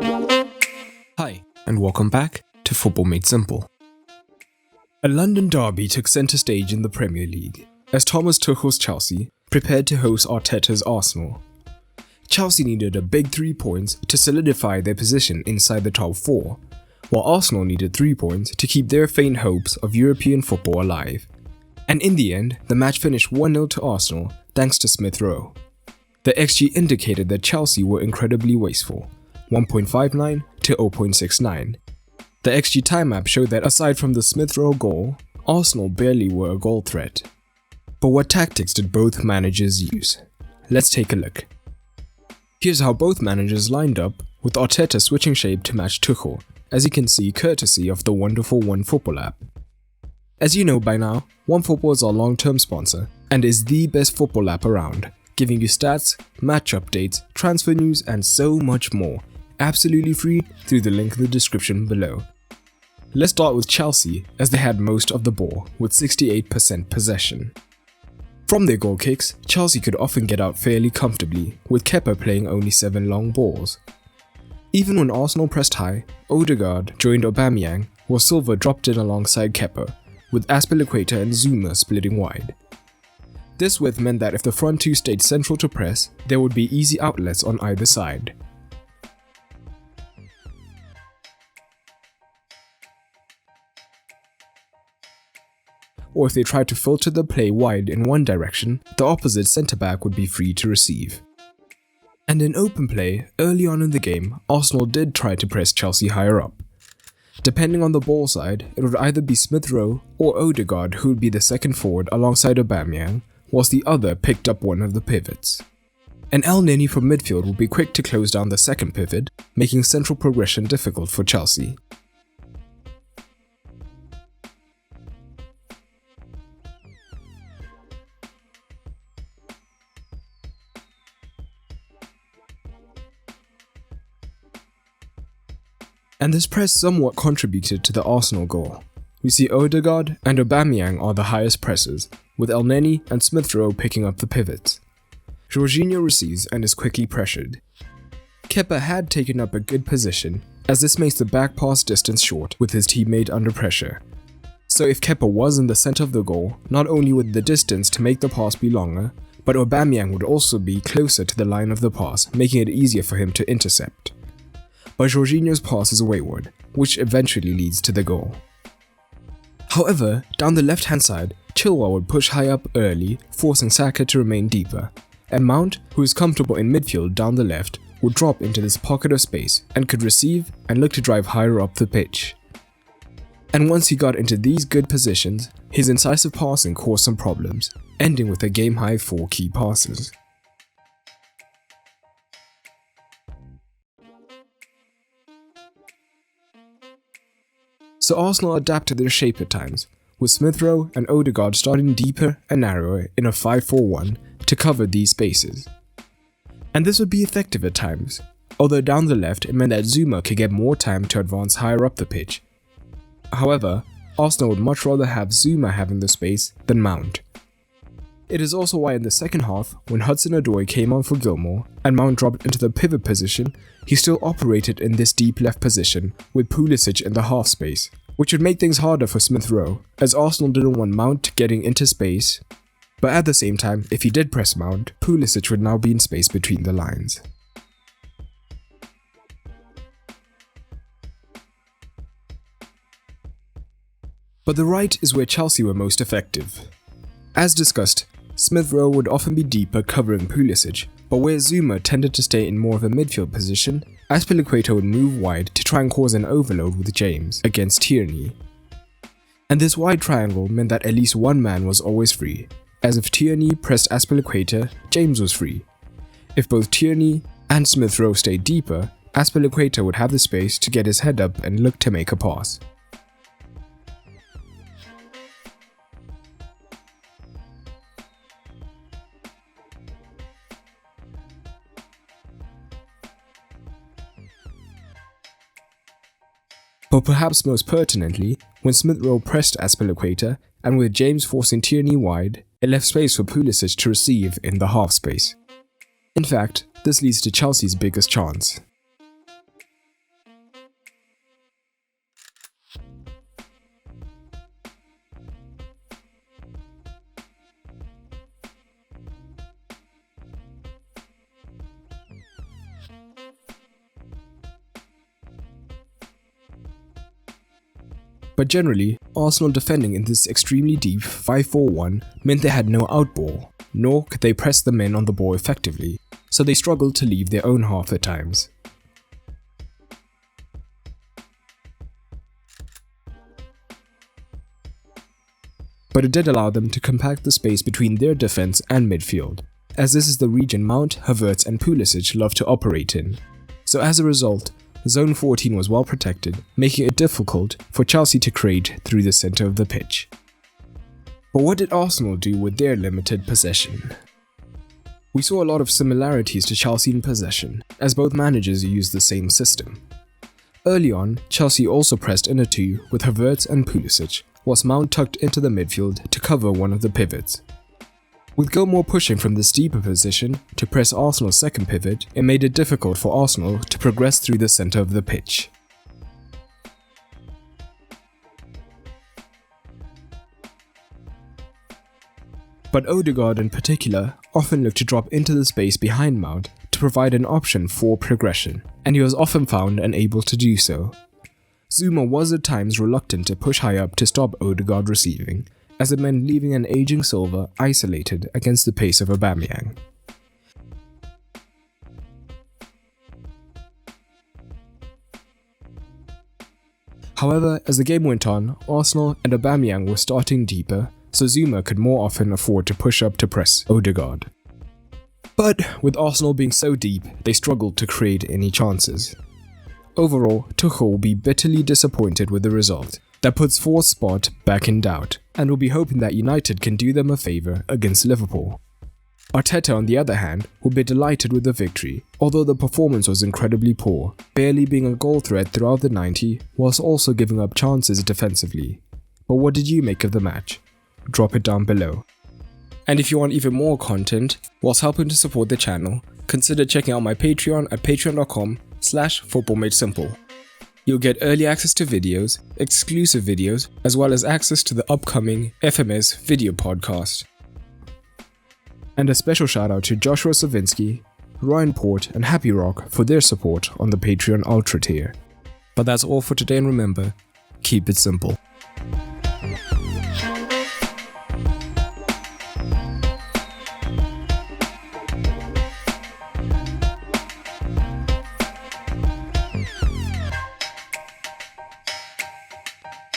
Hi, and welcome back to Football Made Simple. A London derby took centre stage in the Premier League, as Thomas Tuchel's Chelsea prepared to host Arteta's Arsenal. Chelsea needed a big 3 points to solidify their position inside the top 4, while Arsenal needed 3 points to keep their faint hopes of European football alive. And in the end, the match finished 1-0 to Arsenal thanks to Smith Rowe. The XG indicated that Chelsea were incredibly wasteful, 1.59 to 0.69. The XG time map showed that aside from the Smith Rowe goal, Arsenal barely were a goal threat. But what tactics did both managers use? Let's take a look. Here's how both managers lined up, with Arteta switching shape to match Tuchel, as you can see courtesy of the wonderful OneFootball app. As you know by now, OneFootball is our long-term sponsor and is the best football app around, giving you stats, match updates, transfer news and so much more, absolutely free through the link in the description below. Let's start with Chelsea, as they had most of the ball with 68% possession. From their goal kicks, Chelsea could often get out fairly comfortably, with Kepa playing only 7 long balls. Even when Arsenal pressed high, Odegaard joined Aubameyang, while Silva dropped in alongside Kepa, with Azpilicueta and Zouma splitting wide. This width meant that if the front two stayed central to press, there would be easy outlets on either side. Or if they tried to filter the play wide in one direction, the opposite centre-back would be free to receive. And in open play, early on in the game, Arsenal did try to press Chelsea higher up. Depending on the ball side, it would either be Smith Rowe or Odegaard who would be the second forward alongside Aubameyang, whilst the other picked up one of the pivots. And Elneny from midfield would be quick to close down the second pivot, making central progression difficult for Chelsea. And this press somewhat contributed to the Arsenal goal. We see Odegaard and Aubameyang are the highest pressers, with Elneny and Smith Rowe picking up the pivots. Jorginho receives and is quickly pressured. Kepa had taken up a good position, as this makes the back pass distance short with his teammate under pressure. So if Kepa was in the centre of the goal, not only would the distance to make the pass be longer, but Aubameyang would also be closer to the line of the pass, making it easier for him to intercept. But Jorginho's pass is wayward, which eventually leads to the goal. However, down the left-hand side, Chilwell would push high up early, forcing Saka to remain deeper, and Mount, who is comfortable in midfield down the left, would drop into this pocket of space and could receive and look to drive higher up the pitch. And once he got into these good positions, his incisive passing caused some problems, ending with a game-high 4 key passes. So Arsenal adapted their shape at times, with Smith Rowe and Odegaard starting deeper and narrower in a 5-4-1 to cover these spaces. And this would be effective at times, although down the left it meant that Zouma could get more time to advance higher up the pitch. However, Arsenal would much rather have Zouma having the space than Mount. It is also why in the second half, when Hudson-Odoi came on for Gilmour and Mount dropped into the pivot position, he still operated in this deep left position with Pulisic in the half space, which would make things harder for Smith Rowe, as Arsenal didn't want Mount getting into space. But at the same time, if he did press Mount, Pulisic would now be in space between the lines. But the right is where Chelsea were most effective. As discussed, Smith Rowe would often be deeper covering Pulisic, but where Zouma tended to stay in more of a midfield position, Azpilicueta would move wide to try and cause an overload with James against Tierney. And this wide triangle meant that at least one man was always free, as if Tierney pressed Azpilicueta, James was free. If both Tierney and Smith Rowe stayed deeper, Azpilicueta would have the space to get his head up and look to make a pass. But perhaps most pertinently, when Smith Rowe pressed Azpilicueta, and with James forcing Tierney wide, it left space for Pulisic to receive in the half space. In fact, this leads to Chelsea's biggest chance. But generally, Arsenal defending in this extremely deep 5-4-1 meant they had no outball, nor could they press the men on the ball effectively, so they struggled to leave their own half at times. But it did allow them to compact the space between their defense and midfield, as this is the region Mount, Havertz and Pulisic love to operate in. So as a result, Zone 14 was well protected, making it difficult for Chelsea to create through the centre of the pitch. But what did Arsenal do with their limited possession? We saw a lot of similarities to Chelsea in possession, as both managers used the same system. Early on, Chelsea also pressed in a two with Havertz and Pulisic, whilst Mount tucked into the midfield to cover one of the pivots. With Gilmour pushing from this deeper position to press Arsenal's second pivot, it made it difficult for Arsenal to progress through the centre of the pitch. But Odegaard in particular often looked to drop into the space behind Mount to provide an option for progression, and he was often found unable to do so. Zouma was at times reluctant to push high up to stop Odegaard receiving, as it meant leaving an aging Silva isolated against the pace of Aubameyang. However, as the game went on, Arsenal and Aubameyang were starting deeper, so Zouma could more often afford to push up to press Odegaard. But with Arsenal being so deep, they struggled to create any chances. Overall, Tuchel will be bitterly disappointed with the result. That puts fourth spot back in doubt, and will be hoping that United can do them a favour against Liverpool. Arteta, on the other hand, will be delighted with the victory, although the performance was incredibly poor, barely being a goal threat throughout the 90, whilst also giving up chances defensively. But what did you make of the match? Drop it down below. And if you want even more content, whilst helping to support the channel, consider checking out my Patreon at patreon.com/footballmadesimple. You'll get early access to videos, exclusive videos, as well as access to the upcoming FMS video podcast. And a special shout out to Joshua Savinsky, Ryan Port and Happy Rock for their support on the Patreon Ultra tier. But that's all for today, and remember, keep it simple.